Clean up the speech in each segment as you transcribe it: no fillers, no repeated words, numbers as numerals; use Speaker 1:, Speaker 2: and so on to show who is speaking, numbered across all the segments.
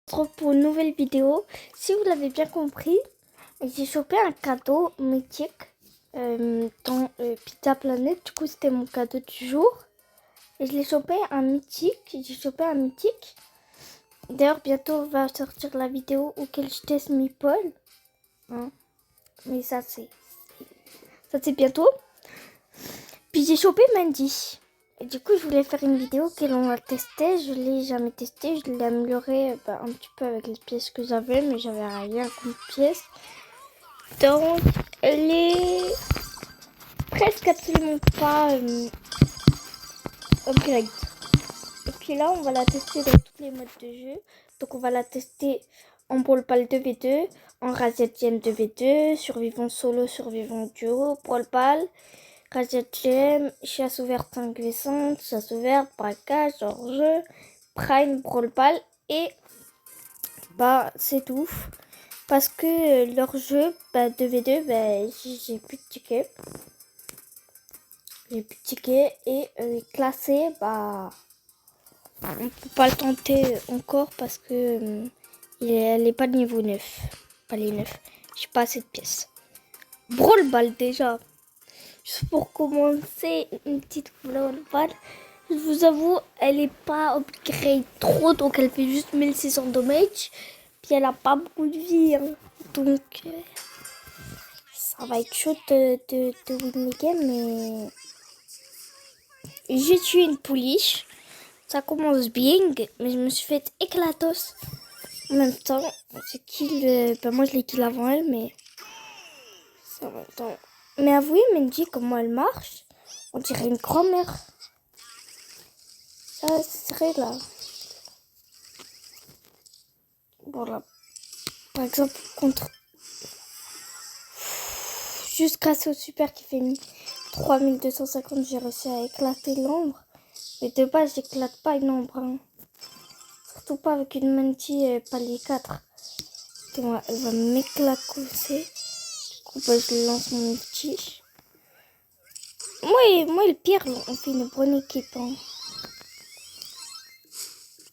Speaker 1: Retrouve pour une nouvelle vidéo. Si vous l'avez bien compris, j'ai chopé un cadeau mythique dans Pizza Planet. Du coup, c'était mon cadeau du jour. Et je l'ai chopé un mythique. J'ai chopé un mythique. D'ailleurs, bientôt va sortir la vidéo auquel je teste Meeple. Mais ça c'est bientôt. Puis j'ai chopé Mandy. Et du coup, je voulais faire une vidéo que l'on va tester. Je l'ai jamais testé. Je l'ai amélioré un petit peu avec les pièces que j'avais, mais j'avais rien comme pièce. Donc, elle est presque absolument pas upgrade. Et puis là, on va la tester dans tous les modes de jeu. Donc, on va la tester en Brawl Ball 2v2, en Razia Gem 2v2, survivant solo, survivant duo, Brawl Ball, Razia Gem, chasse ouverte 5v5, chasse ouverte, braquage, hors-jeu, Prime, Brawl Ball et c'est tout. Parce que leur jeu 2v2, j'ai plus de tickets. J'ai plus de tickets et classé, on peut pas le tenter encore parce que elle est pas de niveau 9. Pas les 9. J'ai pas assez de pièces. Brawl Ball déjà. Juste pour commencer, une petite Brawl Ball. Je vous avoue, elle est pas upgrade trop, donc elle fait juste 1600 damage. Puis elle a pas beaucoup de vie, hein. Donc ça va être chaud de win les games, mais j'ai tué une pouliche. Ça commence bien, mais je me suis fait éclatos en même temps. J'ai kill, moi je l'ai kill avant elle, mais ça va temps. Mais avouez, Mandy, comment elle marche, on dirait une grand-mère. Ça serait là. Voilà. Par exemple, juste grâce au super qui fait 3250, j'ai réussi à éclater l'ombre. Mais de base, j'éclate pas une ombre. Hein. Surtout pas avec une Mandy palier 4. Elle va m'éclater. Du coup, je lance mon ulti. Moi et le pire, on fait une bonne équipe. Hein.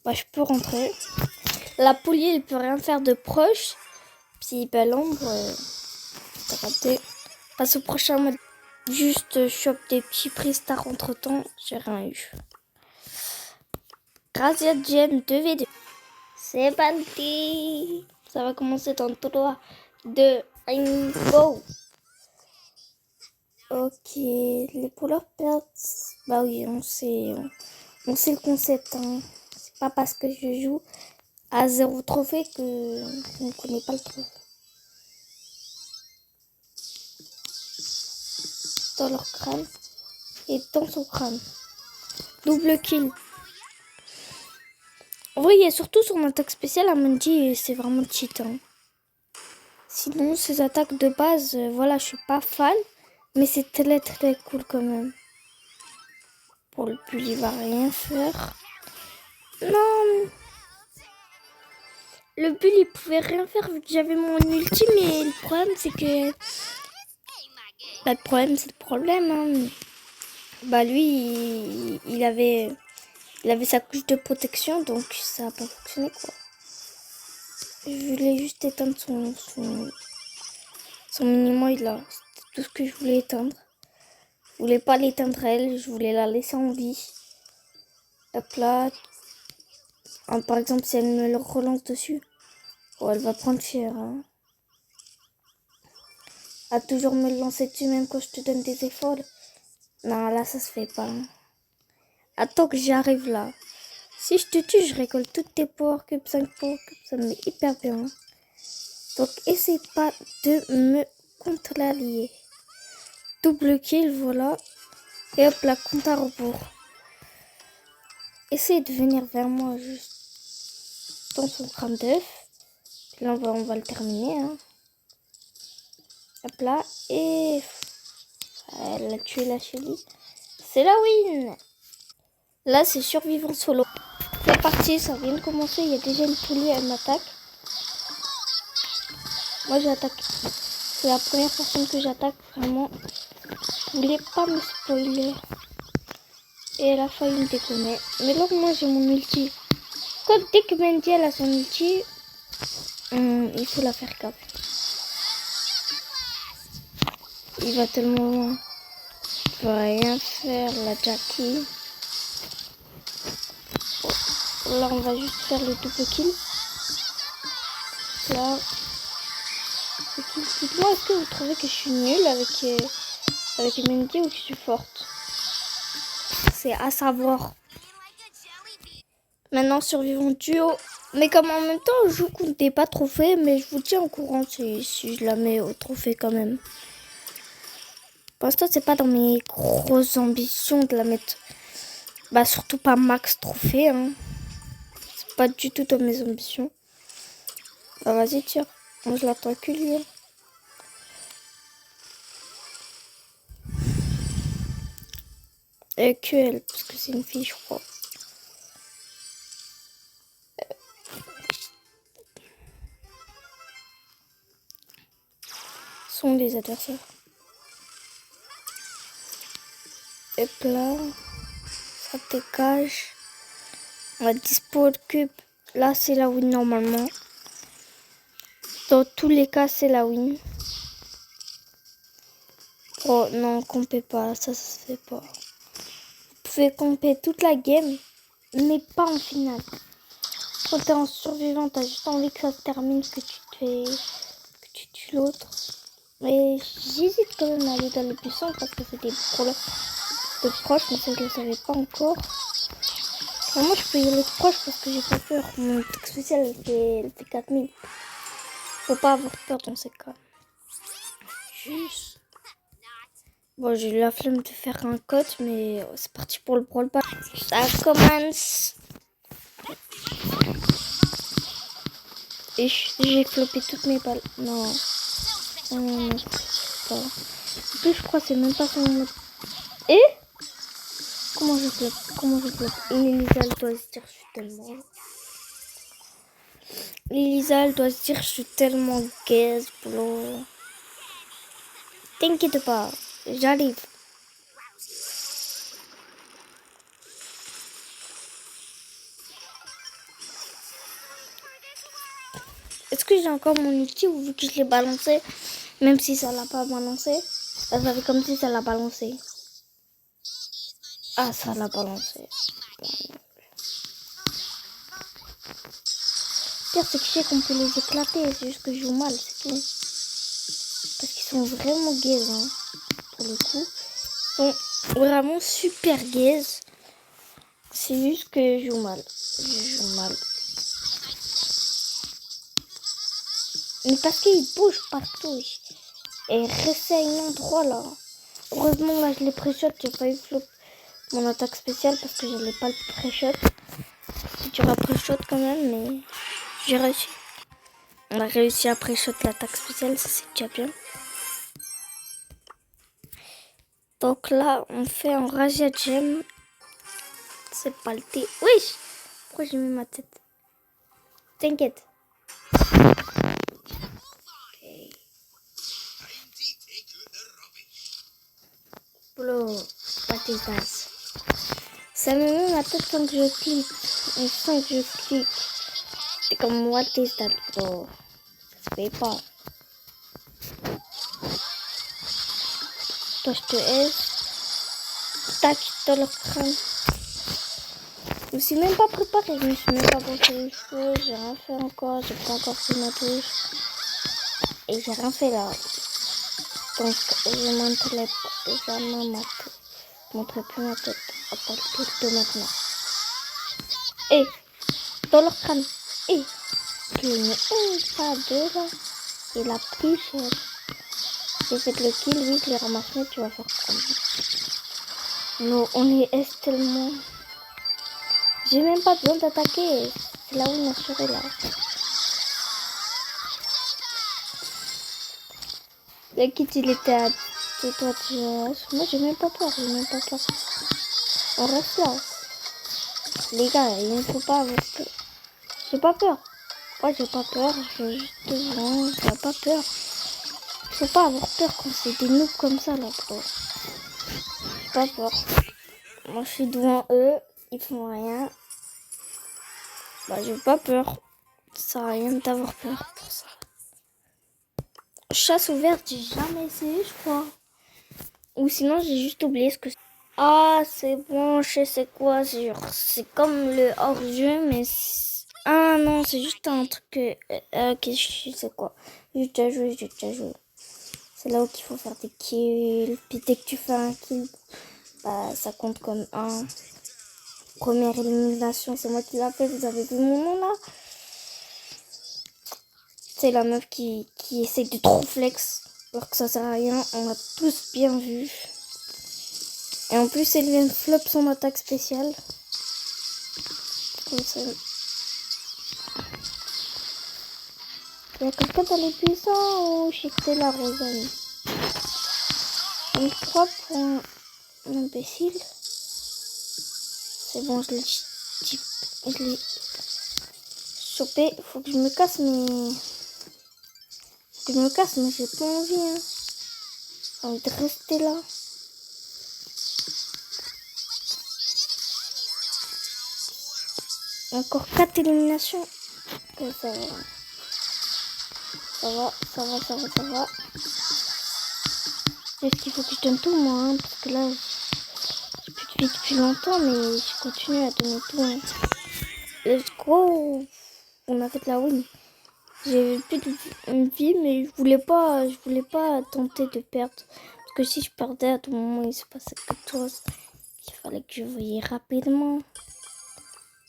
Speaker 1: Je peux rentrer. La poulie, elle peut rien faire de proche. Puis l'ombre, c'est raté. Passe au prochain mode. Juste chope des petits prix star entre temps. J'ai rien eu. Razia Gem 2v2. C'est parti. Ça va commencer dans 3, 2, 1, go. Ok, les couleurs pertes. Oui, on sait le concept. Hein. C'est pas parce que je joue à 0 trophée que je ne connais pas le trophée. Dans leur crâne et dans son crâne. Double kill. En vrai, il y a surtout son attaque spéciale à Mandy, c'est vraiment cheat. Hein. Sinon, ses attaques de base, voilà, je suis pas fan. Mais c'est très très cool quand même. Pour le pull, il va rien faire. Non. Le bull, il pouvait rien faire vu que j'avais mon ulti, mais le problème, c'est que... le problème, c'est le problème. Hein. Lui, il avait sa couche de protection, donc ça n'a pas fonctionné, quoi. Je voulais juste éteindre son mini-moid, là. C'était tout ce que je voulais éteindre. Je voulais pas l'éteindre elle, je voulais la laisser en vie. Hop là. Par exemple, si elle me le relance dessus, elle va prendre cher. Hein. À toujours me lancer dessus même quand je te donne des efforts. Non, là, ça se fait pas. Hein. Attends que j'arrive là. Si je te tue, je récolte toutes tes power cubes, 5 power cubes, ça me met hyper bien. Hein. Donc, essaye pas de me contre-allier. Double kill, voilà. Et hop, la compte à rebours. Essaye de venir vers moi juste dans son crâne d'œuf. Là, on va le terminer. Hein. Hop là. Et elle a tué la chérie. C'est la win. Là, c'est survivant solo. C'est parti, ça vient de commencer. Il y a déjà une poulie, elle m'attaque. Moi, j'attaque. C'est la première personne que j'attaque, vraiment. Je voulais pas me spoiler. Et elle a failli me déconner. Mais là, moi, j'ai mon ulti. Quand dès que Mandy elle a son ulti, il faut la faire cap. Il va tellement loin. Il va rien faire, la Jackie. Là, on va juste faire le double kill. Là. Dites-moi, est-ce que vous trouvez que je suis nulle avec Mandy ou que je suis forte? C'est à savoir. Maintenant, survivons duo. Mais comme en même temps, je comptais pas trophée, mais je vous tiens au courant si je la mets au trophée quand même. Pour l'instant, c'est pas dans mes grosses ambitions de la mettre. Bah, surtout pas max trophée. Hein. C'est pas du tout dans mes ambitions. Bah, vas-y, tire. Moi, je l'attends que lui. Hein. Et que elle, parce que c'est une fille, je crois. Sont les adversaires. Et là, ça dégage. On va dispo le cube. Là, c'est la win normalement. Dans tous les cas, c'est la win. Oh non, comptez pas, ça se fait pas. Vous pouvez compter toute la game, mais pas en finale. Quand t'es en survivant, t'as juste envie que ça se termine, que tu tues l'autre. Mais j'hésite quand même à aller dans le puissant parce que c'est des problèmes de proches, mais ça je le savais pas encore. Enfin, moi je peux y aller proche parce que j'ai pas peur. Mon truc spécial elle fait 4000. Faut pas avoir peur dans ces cas. Juste. Bon, j'ai eu la flemme de faire un code, mais c'est parti pour le brawl pass. Ça commence. Et j'ai flopé toutes mes balles. Non. Non, pas. En plus, je crois que c'est même pas son mode. Et comment je floppe Elisa, elle doit se dire, je suis tellement. Elisa, elle doit se dire, je suis tellement gaze, bro. T'inquiète pas, j'arrive. Est-ce que j'ai encore mon ulti ou vu que je l'ai balancé, même si ça l'a pas balancé, ça fait comme si ça l'a balancé. Ah, ça l'a balancé. Le pire, c'est que je sais qu'on peut les éclater, c'est juste que je joue mal, c'est tout. Parce qu'ils sont vraiment gaze, hein, pour le coup. Ils sont vraiment super gaze. C'est juste que je joue mal. Je joue mal. Mais parce qu'ils bougent partout. Et rester à un endroit là. Heureusement là je l'ai pré-shot. J'ai pas eu flop mon attaque spéciale parce que je n'allais pas le pré-shot. C'est dur à pré-shot quand même, mais j'ai réussi. On a réussi à pré-shot l'attaque spéciale, ça c'est déjà bien. Donc là on fait un Raja Gem. C'est pas le thé. Oui. Pourquoi j'ai mis ma tête? T'inquiète. Okay. Bro, what is that? Ça me met ma tête sans que je clique. Et sans que je clique. C'est comme what is that, bro? Ça se fait pas. Toi, je te hais. Tac, dans le crâne. Je me suis même pas préparée. Je me suis même pas brossé les cheveux. J'ai rien fait encore. J'ai pas encore fait ma douche. Et j'ai rien fait là. Donc, je montrerai jamais ma tête. Je montrerai plus ma tête à partir de maintenant. Et dans le crâne. Et une, pas deux là. Il a pris cher. J'ai fait le kill, oui, je l'ai ramassé, tu vas faire comme nous, on est tellement. J'ai même pas besoin d'attaquer. C'est là où on a assuré là. Le kit il était à 2 doigts de. Moi j'ai même pas peur, On reste là. Les gars, il ne faut pas avoir peur. J'ai pas peur. Moi j'ai pas peur, je veux juste devant, j'ai pas peur. Faut pas avoir peur quand c'est des noobs comme ça là, bro. J'ai pas peur. Moi je suis devant eux, ils font rien. Bah, j'ai pas peur. Ça sert à rien d'avoir peur pour ça. Chasse ouverte, j'ai jamais essayé, je crois. Ou sinon, j'ai juste oublié ce que c'est. Ah, c'est bon, je sais quoi. C'est comme le hors-jeu, mais... Ah non, c'est juste un truc que... ok, je sais quoi. J'ai déjà joué. C'est là où il faut faire des kills. Puis dès que tu fais un kill, bah, ça compte comme un. Première élimination, c'est moi qui l'a fait. Vous avez vu mon nom là? C'est la meuf qui essaie de trop flex. Alors que ça sert à rien. On l'a tous bien vu. Et en plus, elle vient de flop son attaque spéciale. Comme ça. Il y a quelqu'un dans les buissons ou j'ai que la Rosanne? On croit pour un imbécile. C'est bon, je l'ai chopé. Faut que je me casse, mais... j'ai pas envie. Hein. J'ai envie de rester là. Encore 4 éliminations. Ça va. Ça va. Est-ce qu'il faut que je donne tout, moi, hein, parce que là, j'ai plus de vie depuis longtemps, mais je continue à donner tout. Hein. Let's go. On a fait la win. J'ai plus de vie, mais je voulais pas tenter de perdre. Parce que si je perdais, à tout moment, il se passait quelque chose. Il fallait que je voyais rapidement.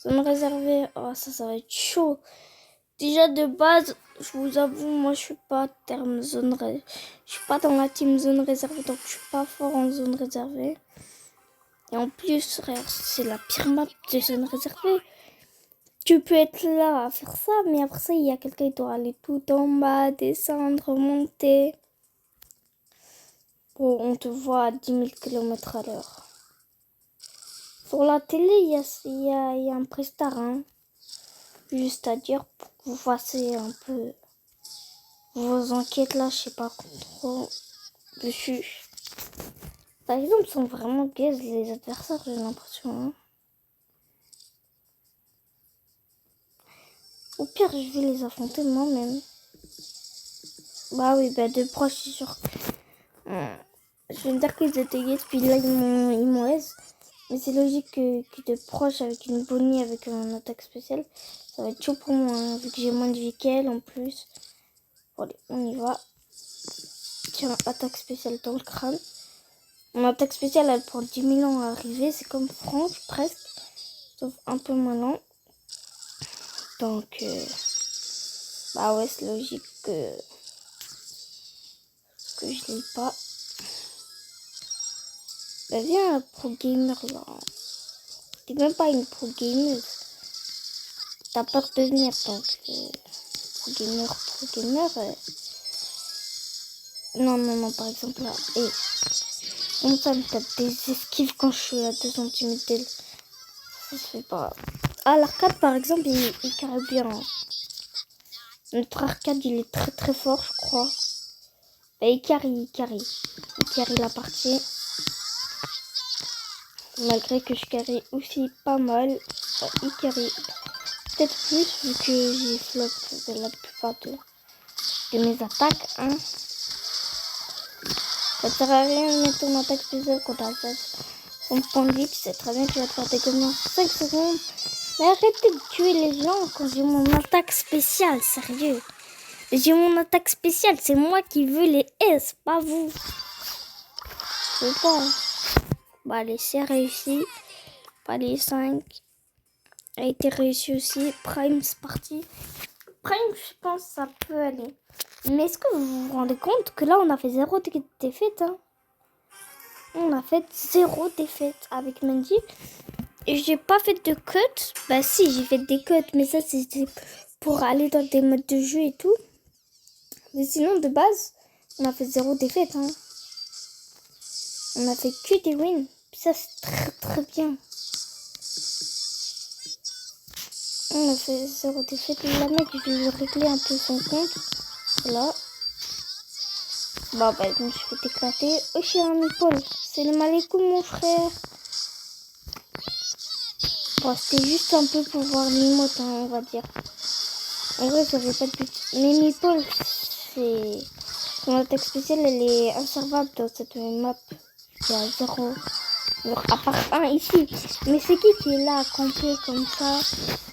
Speaker 1: Zone réservée. Oh, ça va être chaud. Déjà, de base, je vous avoue, moi, je suis pas terme zone réservée. Je suis pas dans la team zone réservée, donc je suis pas fort en zone réservée. Et en plus, c'est la pire map de zone réservée. Tu peux être là à faire ça, mais après ça, il y a quelqu'un qui doit aller tout en bas, descendre, monter. Bon, on te voit à 10 000 km/h. Sur la télé, il y a un prestar, hein. Juste à dire pour que vous fassiez un peu vos enquêtes là, je sais pas trop dessus. Par exemple, ils sont vraiment gaze les adversaires, j'ai l'impression. Hein. Au pire, je vais les affronter moi-même. Bah oui, bah de proche, c'est sûr. Je viens de dire qu'ils étaient gaze, puis là, ils m'ont aise. Mais c'est logique que de proche, avec une bonnie, avec une attaque spéciale, ça va être chaud pour moi, hein, vu que j'ai moins de vie qu'elle en plus. Bon, allez, on y va. Tiens, attaque spéciale dans le crâne. Mon attaque spéciale, elle prend 10 000 ans à arriver. C'est comme Franck, presque. Sauf un peu moins lent. Donc, bah ouais, c'est logique que je l'ai pas. Bah viens, pro gamer, là. T'es même pas une pro gamer. T'as peur de venir, donc... pro gamer... Non, par exemple, là. Et comme ça me tape des esquives quand je suis à 2 cm d'elle. Ça se fait pas. Ah, l'arcade, par exemple, il carry bien. Hein. Notre arcade, il est très très fort, je crois. Et il carry la partie. Malgré que je carry aussi pas mal. Il carry peut-être plus, vu que j'ai flop de la plupart de mes attaques. Hein. Ça sert à rien de mettre ton attaque spéciale quand t'as son point de vie. Tu sais très bien que tu vas te faire dégommer en 5 secondes. Mais arrêtez de tuer les gens quand j'ai mon attaque spéciale, sérieux. J'ai mon attaque spéciale, c'est moi qui veux les S, pas vous. Je veux pas. Bah allez, c'est réussi. Pas les 5. A été réussi aussi. Prime, c'est parti. Prime, je pense ça peut aller. Mais est-ce que vous vous rendez compte que là, on a fait 0 défaite, hein? On a fait 0 défaite avec Mandy. Et j'ai pas fait de cut. Bah si, j'ai fait des cuts, mais ça c'était pour aller dans des modes de jeu et tout. Mais sinon, de base, on a fait 0 défaite. Hein. On a fait que des wins. Ça, c'est très très bien. On a fait 0 défaite. La mec, je vais lui régler un peu son compte. Voilà. Bah, je me suis fait éclater. Oh, cher ami Paul. C'est le malaikum, mon frère. Bon, c'était juste un peu pour voir l'emote, hein, on va dire. En vrai, j'avais pas de but. Mais Meeple, c'est... Son attaque spéciale, elle est inservable dans cette map. Il y a 0. Alors, à part 1 ici. Mais c'est qui est là à camper comme ça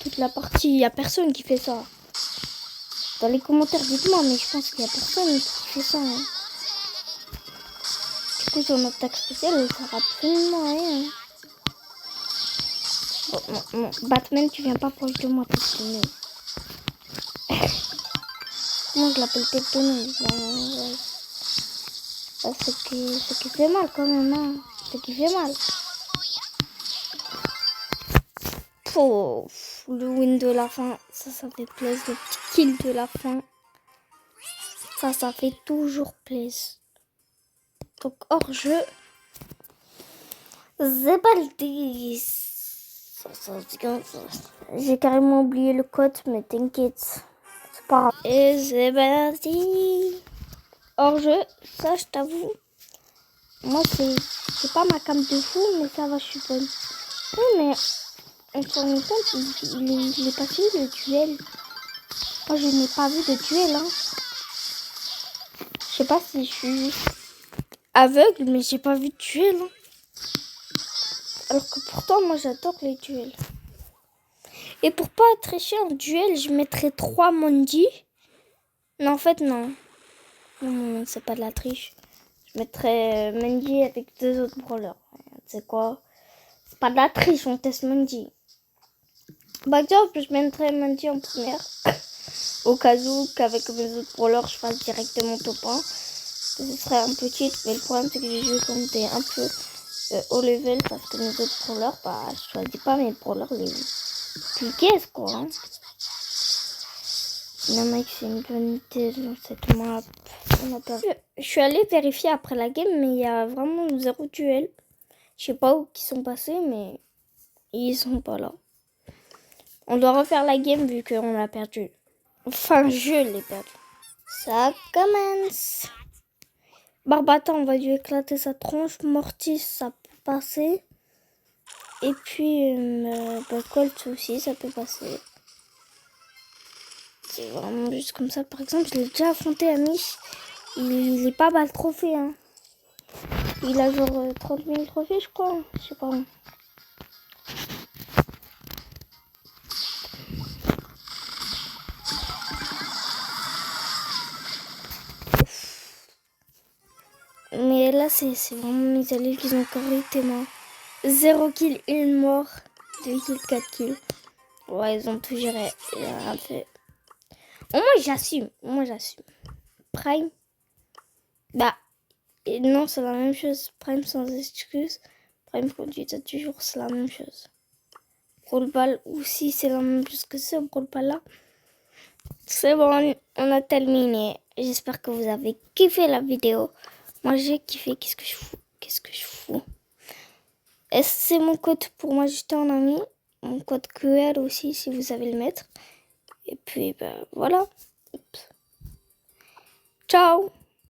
Speaker 1: toute la partie? Il n'y a personne qui fait ça. Dans les commentaires, dites-moi, mais je pense qu'il n'y a personne qui fait ça. Hein. Du coup, son attaque spéciale, elle sert absolument à rien. Bon, non, Batman, tu viens pas proche de moi, tête de nez. Moi, je l'appelle tête de nez. Ce qui fait mal quand même, hein. Ce qui fait mal. Pouf, le win de la fin, ça fait plaisir. Le petit kill de la fin, ça fait toujours plaisir. Donc hors jeu, Zebaldi. J'ai carrément oublié le code, mais t'inquiète, c'est pas grave. Et Zebaldi. Hors jeu, ça je t'avoue, moi c'est pas ma cam de fou, mais ça va, je suis bonne. Oui, mais on s'en rend compte, il est passé le duel. Moi, je n'ai pas vu de duel, hein. Je sais pas si je suis aveugle, mais j'ai pas vu de duel, hein. Alors que pourtant, moi, j'adore les duels. Et pour pas tricher en duel, je mettrais 3 Mondi. Non, en fait, non. Non, c'est pas de la triche. Je mettrais Mendy avec 2 autres brawlers. Tu sais quoi? C'est pas de la triche, on teste Mendy. Par exemple, je mettrais Mendy en première. Au cas où qu'avec mes autres brawlers, je fasse directement top 1. Ce serait un peu cheat, mais le problème c'est que j'ai joué comme des un peu haut level parce que mes autres brawlers, bah je choisis pas mes brawlers les plus caisses quoi. Hein. Non mec, c'est une bonne idée dans cette map. On a perdu. Je suis allée vérifier après la game, mais il y a vraiment 0 duel. Je sais pas où ils sont passés, mais ils sont pas là. On doit refaire la game vu qu'on l'a perdu. Enfin, je l'ai perdu. Ça commence. Barbata, on va lui éclater sa tronche. Mortis, ça peut passer. Et puis, Colt aussi, ça peut passer. C'est vraiment juste comme ça. Par exemple, je l'ai déjà affronté à Mich. Il est pas mal trophée. Hein. Il a genre 30 000 trophées, je crois. Je sais pas. Mais là, c'est vraiment mes alliés qui ont correctement. 0 kill, 1 mort. 2 kills, 4 kills. Ouais, ils ont tout géré. Il a rien fait. Au moins, j'assume. Prime. Bah, non, c'est la même chose. Prime sans excuse. Prime conduite à toujours, c'est la même chose. Rollball aussi, c'est la même chose que ce rollball là. C'est bon, on a terminé. J'espère que vous avez kiffé la vidéo. Moi, j'ai kiffé. Qu'est-ce que je fous c'est mon code pour m'ajouter en ami. Mon code QR aussi, si vous savez le mettre. Et puis, bah, voilà. Ciao.